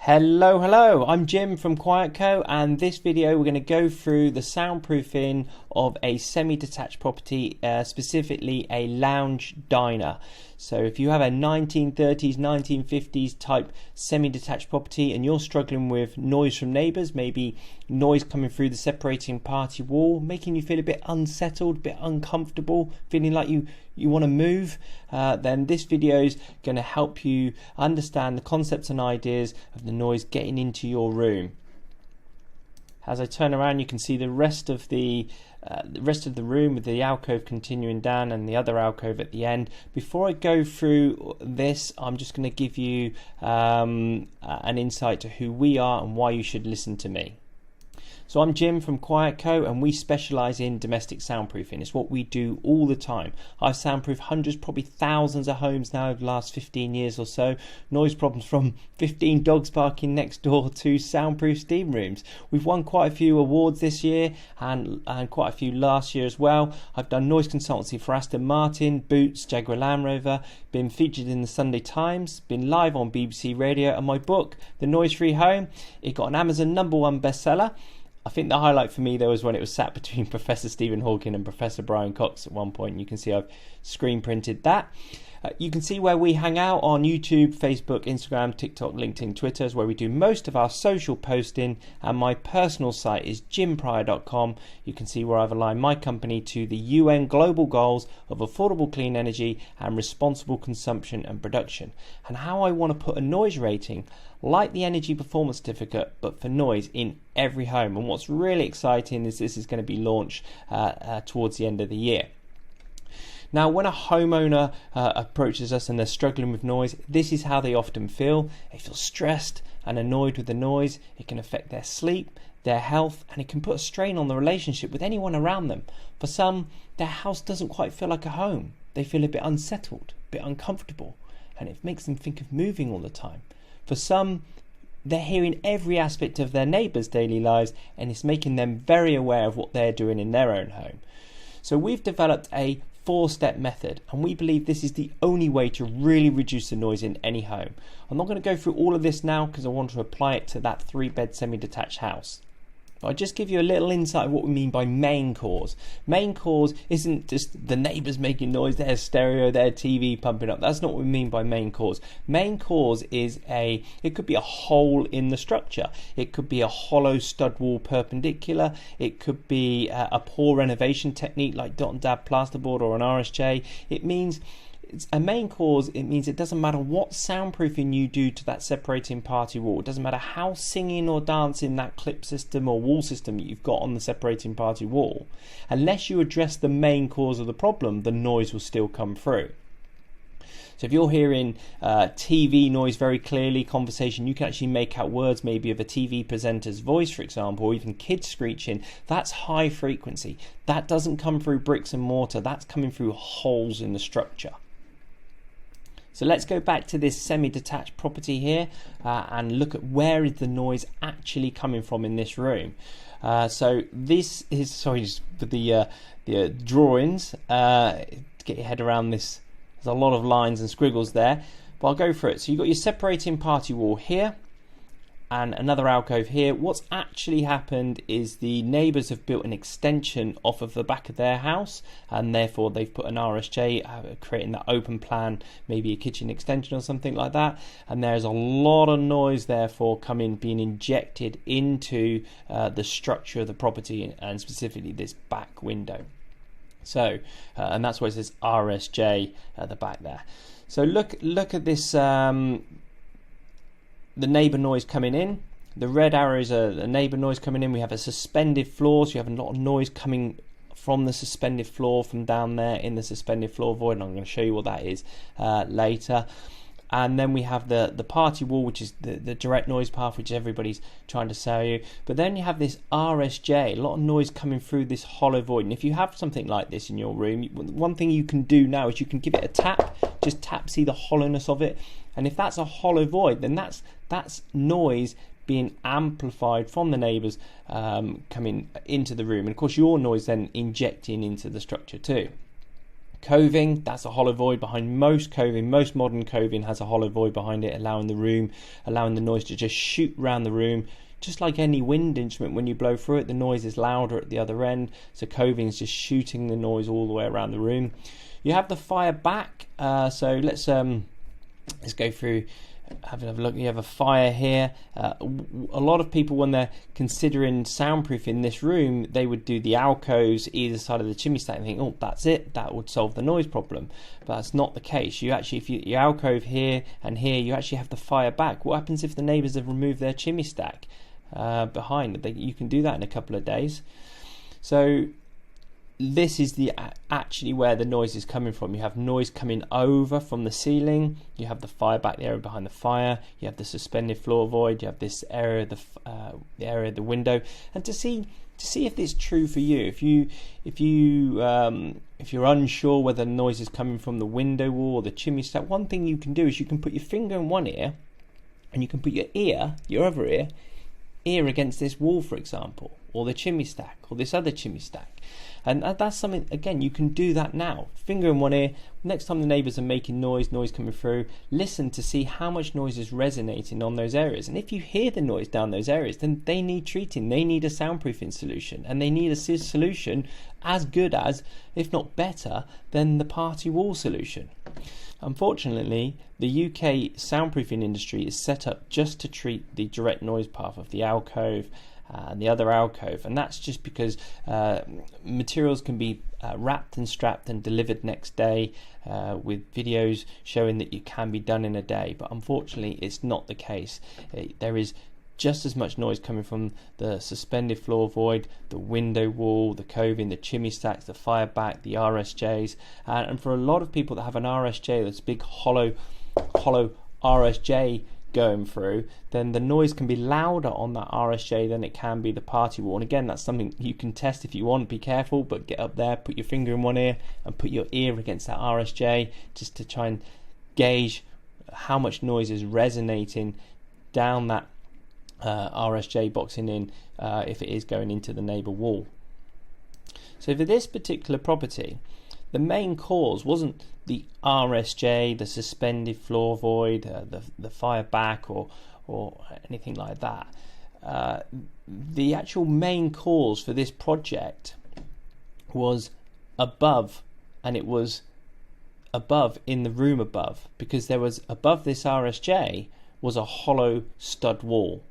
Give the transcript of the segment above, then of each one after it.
Hello, I'm Jim from Quietco, and this video we're going to go through the soundproofing of a semi-detached property, specifically a lounge diner. So if you have a 1930s, 1950s type semi-detached property and you're struggling with noise from neighbours, maybe noise coming through the separating party wall, making you feel a bit unsettled, a bit uncomfortable, feeling like you want to move, then this video is going to help you understand the concepts and ideas of the noise getting into your room. As I turn around, you can see the rest of the room with the alcove continuing down and the other alcove at the end. Before I go through this, I'm just going to give you an insight to who we are and why you should listen to me. So I'm Jim from Quietco, and we specialise in domestic soundproofing. It's what we do all the time. I've soundproofed hundreds, probably thousands of homes now over the last 15 years or so. Noise problems from 15 dogs barking next door to soundproof steam rooms. We've won quite a few awards this year and quite a few last year as well. I've done noise consultancy for Aston Martin, Boots, Jaguar Land Rover, been featured in the Sunday Times, been live on BBC Radio, and my book, The Noise Free Home, it got an Amazon #1 bestseller. I think the highlight for me there was when it was sat between Professor Stephen Hawking and Professor Brian Cox at one point. You can see I've screen printed that. You can see where we hang out on YouTube, Facebook, Instagram, TikTok, LinkedIn, Twitter is where we do most of our social posting, and my personal site is jimpryor.com. You can see where I've aligned my company to the UN global goals of affordable clean energy and responsible consumption and production, and how I want to put a noise rating like the Energy Performance Certificate but for noise in every home. And what's really exciting is this is going to be launched towards the end of the year. Now, when a homeowner approaches us and they're struggling with noise, this is how they often feel. They feel stressed and annoyed with the noise. It can affect their sleep, their health, and it can put a strain on the relationship with anyone around them. For some, their house doesn't quite feel like a home. They feel a bit unsettled, a bit uncomfortable, and it makes them think of moving all the time. For some, they're hearing every aspect of their neighbours' daily lives, and it's making them very aware of what they're doing in their own home. So we've developed a 4-step method, and we believe this is the only way to really reduce the noise in any home. I'm not going to go through all of this now because I want to apply it to that 3-bed semi-detached house. I'll just give you a little insight of what we mean by main cause. Main cause isn't just the neighbours making noise, their stereo, their TV pumping up. That's not what we mean by main cause. Main cause is it could be a hole in the structure. It could be a hollow stud wall perpendicular. It could be a poor renovation technique like dot and dab plasterboard or an RSJ. It means it's a main cause. It means it doesn't matter what soundproofing you do to that separating party wall. It doesn't matter how singing or dancing that clip system or wall system that you've got on the separating party wall. Unless you address the main cause of the problem, the noise will still come through. So if you're hearing TV noise very clearly, conversation, you can actually make out words maybe of a TV presenter's voice, for example, or even kids screeching. That's high frequency. That doesn't come through bricks and mortar. That's coming through holes in the structure. So let's go back to this semi-detached property here and look at where is the noise actually coming from in this room. So this is, sorry, just for the drawings, to get your head around this, there's a lot of lines and squiggles there, but I'll go through it. So you've got your separating party wall here and another alcove here. What's actually happened is the neighbours have built an extension off of the back of their house, and therefore they've put an RSJ, creating that open plan, maybe a kitchen extension or something like that, and there's a lot of noise therefore being injected into the structure of the property, and specifically this back window. So and that's why it says RSJ at the back there. So look at this, the neighbour noise coming in. The red arrows are the neighbour noise coming in. We have a suspended floor, so you have a lot of noise coming from the suspended floor, from down there in the suspended floor void, and I'm going to show you what that is later. And then we have the party wall, which is the direct noise path, which everybody's trying to sell you. But then you have this RSJ, a lot of noise coming through this hollow void. And if you have something like this in your room, one thing you can do now is you can give it a tap, just tap, see the hollowness of it. And if that's a hollow void, then that's noise being amplified from the neighbours coming into the room. And of course your noise then injecting into the structure too. Coving, that's a hollow void behind most coving. Most modern coving has a hollow void behind it, allowing the noise to just shoot around the room. Just like any wind instrument, when you blow through it, the noise is louder at the other end. So coving is just shooting the noise all the way around the room. You have the fire back. So let's go through. Have a look. You have a fire here. A lot of people, when they're considering soundproof in this room, they would do the alcoves either side of the chimney stack and think, oh, that's it, that would solve the noise problem. But that's not the case. You actually, if you alcove here and here, you actually have the fire back. What happens if the neighbours have removed their chimney stack behind? You can do that in a couple of days. So this is actually where the noise is coming from. You have noise coming over from the ceiling. You have the fire back, the area behind the fire. You have the suspended floor void. You have this area, the area of the window. And to see if it's true for you, if you're unsure whether the noise is coming from the window wall or the chimney stack, one thing you can do is you can put your finger in one ear, and you can put your other ear against this wall, for example, or the chimney stack, or this other chimney stack. And that's something, again, you can do that now. Finger in one ear. Next time the neighbours are making noise coming through, listen to see how much noise is resonating on those areas. And if you hear the noise down those areas, then they need treating. They need a soundproofing solution, and they need a solution as good as, if not better, than the party wall solution. Unfortunately, the UK soundproofing industry is set up just to treat the direct noise path of the alcove and the other alcove, and that's just because materials can be wrapped and strapped and delivered next day, with videos showing that it can be done in a day. But unfortunately, it's not the case. There is just as much noise coming from the suspended floor void, the window wall, the coving, the chimney stacks, the fire back, the RSJs, and for a lot of people that have an RSJ, that's big hollow RSJ going through, then the noise can be louder on that RSJ than it can be the party wall. And again, that's something you can test if you want. Be careful, but get up there, put your finger in one ear and put your ear against that RSJ, just to try and gauge how much noise is resonating down that RSJ boxing in, if it is going into the neighbour wall. So for this particular property, the main cause wasn't the RSJ, the suspended floor void, the fire back, or anything like that. The actual main cause for this project was above, and it was above in the room above, because there was above this RSJ was a hollow stud wall.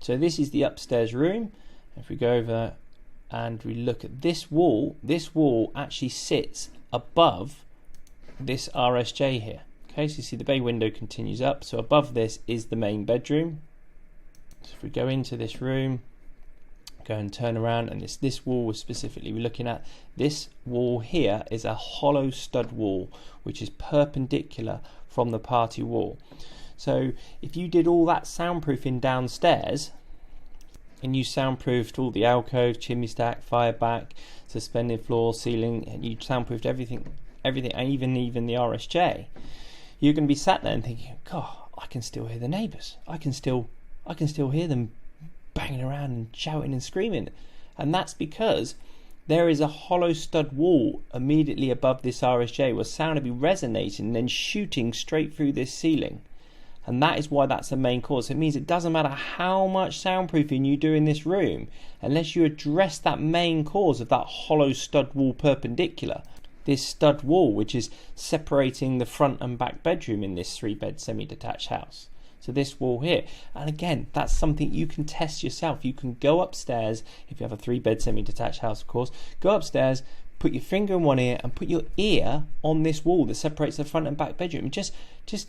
So this is the upstairs room. If we go over and we look at this wall actually sits above this RSJ here. Okay, so you see the bay window continues up, so above this is the main bedroom. So if we go into this room, go and turn around, and this wall was specifically we're looking at. This wall here is a hollow stud wall, which is perpendicular from the party wall. So if you did all that soundproofing downstairs, and you soundproofed all the alcove, chimney stack, fire back, suspended floor, ceiling, and you soundproofed everything, and even the RSJ, you're going to be sat there and thinking, God, I can still hear the neighbours. I can still hear them banging around and shouting and screaming. And that's because there is a hollow stud wall immediately above this RSJ where sound will be resonating and then shooting straight through this ceiling. And that is why that's the main cause. It means it doesn't matter how much soundproofing you do in this room, unless you address that main cause of that hollow stud wall perpendicular. This stud wall, which is separating the front and back bedroom in this 3-bed semi-detached house. So this wall here. And again, that's something you can test yourself. You can go upstairs, if you have a 3-bed semi-detached house, of course, go upstairs, put your finger in one ear and put your ear on this wall that separates the front and back bedroom. Just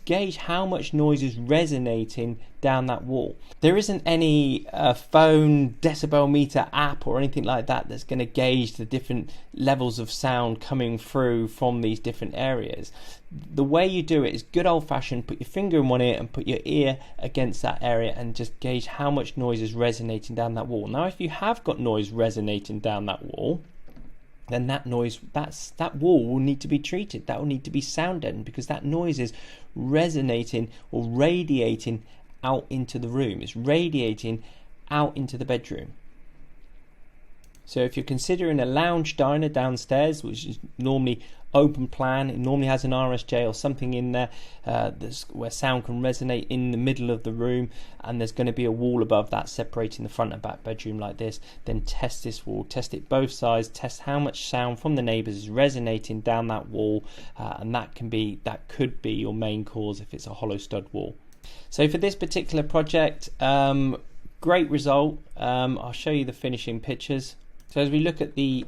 gauge how much noise is resonating down that wall. There isn't any phone decibel meter app or anything like that that's going to gauge the different levels of sound coming through from these different areas. The way you do it is good old fashioned, put your finger in one ear and put your ear against that area and just gauge how much noise is resonating down that wall. Now if you have got noise resonating down that wall, then that noise, that wall will need to be treated. That will need to be sound deadened, because that noise is resonating or radiating out into the room. It's radiating out into the bedroom. So if you're considering a lounge diner downstairs, which is normally open plan, it normally has an RSJ or something in there where sound can resonate in the middle of the room, and there's going to be a wall above that separating the front and back bedroom like this, then test this wall, test it both sides, test how much sound from the neighbours is resonating down that wall, and that could be your main cause if it's a hollow stud wall. So for this particular project, great result. I'll show you the finishing pictures. So as we look at the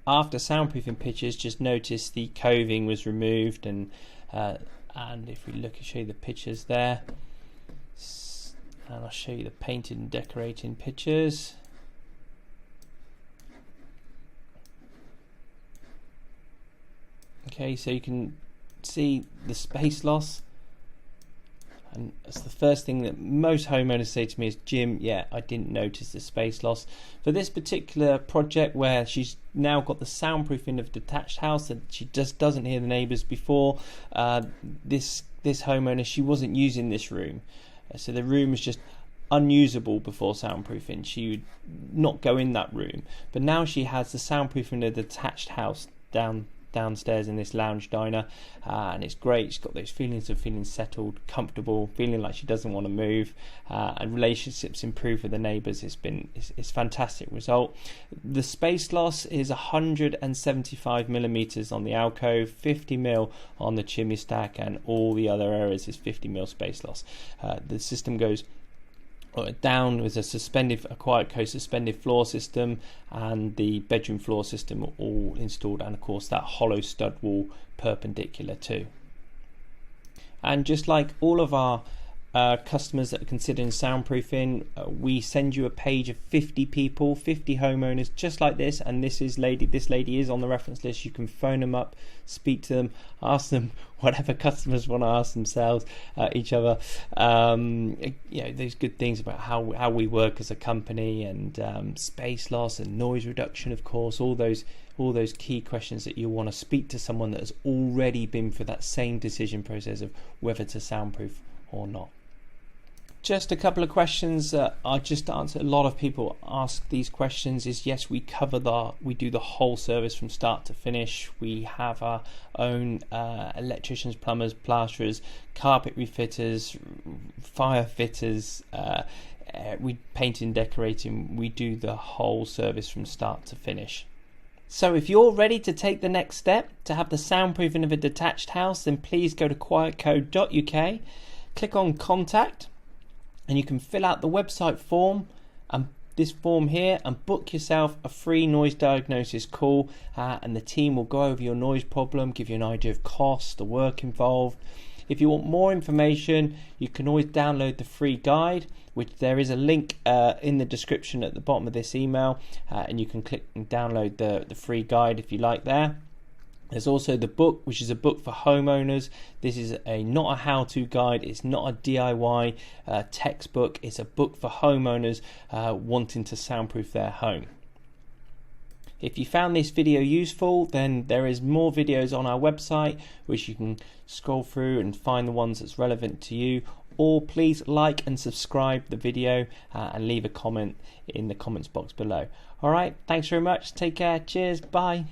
after soundproofing pictures, just notice the coving was removed, and if we look, I'll show you the pictures there, and I'll show you the painted and decorating pictures. Okay, so you can see the space loss. And that's the first thing that most homeowners say to me is, Jim, yeah, I didn't notice the space loss. For this particular project, where she's now got the soundproofing of a detached house that she just doesn't hear the neighbours before, this homeowner, she wasn't using this room. So the room was just unusable before soundproofing. She would not go in that room. But now she has the soundproofing of the detached house downstairs in this lounge diner, and it's great. She's got those feelings of feeling settled, comfortable, feeling like she doesn't want to move, and relationships improve with the neighbours. It's fantastic result. The space loss is 175 millimeters on the alcove, 50 mil on the chimney stack, and all the other areas is 50 mil space loss. The system goes down with a Quietco suspended floor system, and the bedroom floor system all installed, and of course that hollow stud wall perpendicular too. And just like all of our customers that are considering soundproofing, we send you a page of 50 people, 50 homeowners just like this, and this lady is on the reference list. You can phone them up, speak to them, ask them whatever customers want to ask themselves, each other. Those good things about how we work as a company, and space loss and noise reduction, of course, all those key questions that you want to speak to someone that has already been through that same decision process of whether to soundproof or not. Just a couple of questions I just answered. A lot of people ask these questions. Is yes, we do the whole service from start to finish. We have our own electricians, plumbers, plasterers, carpet refitters, fire fitters. We paint and decorating. We do the whole service from start to finish. So if you're ready to take the next step to have the soundproofing of a detached house, then please go to quietco.uk, click on contact, and you can fill out the website form, and this form here, and book yourself a free noise diagnosis call, and the team will go over your noise problem, give you an idea of cost, the work involved. If you want more information, you can always download the free guide, which there is a link in the description at the bottom of this email, and you can click and download the free guide if you like there. There's also the book, which is a book for homeowners. This is not a how-to guide. It's not a DIY textbook. It's a book for homeowners wanting to soundproof their home. If you found this video useful, then there is more videos on our website, which you can scroll through and find the ones that's relevant to you. Or please like and subscribe the video and leave a comment in the comments box below. All right, thanks very much. Take care. Cheers. Bye.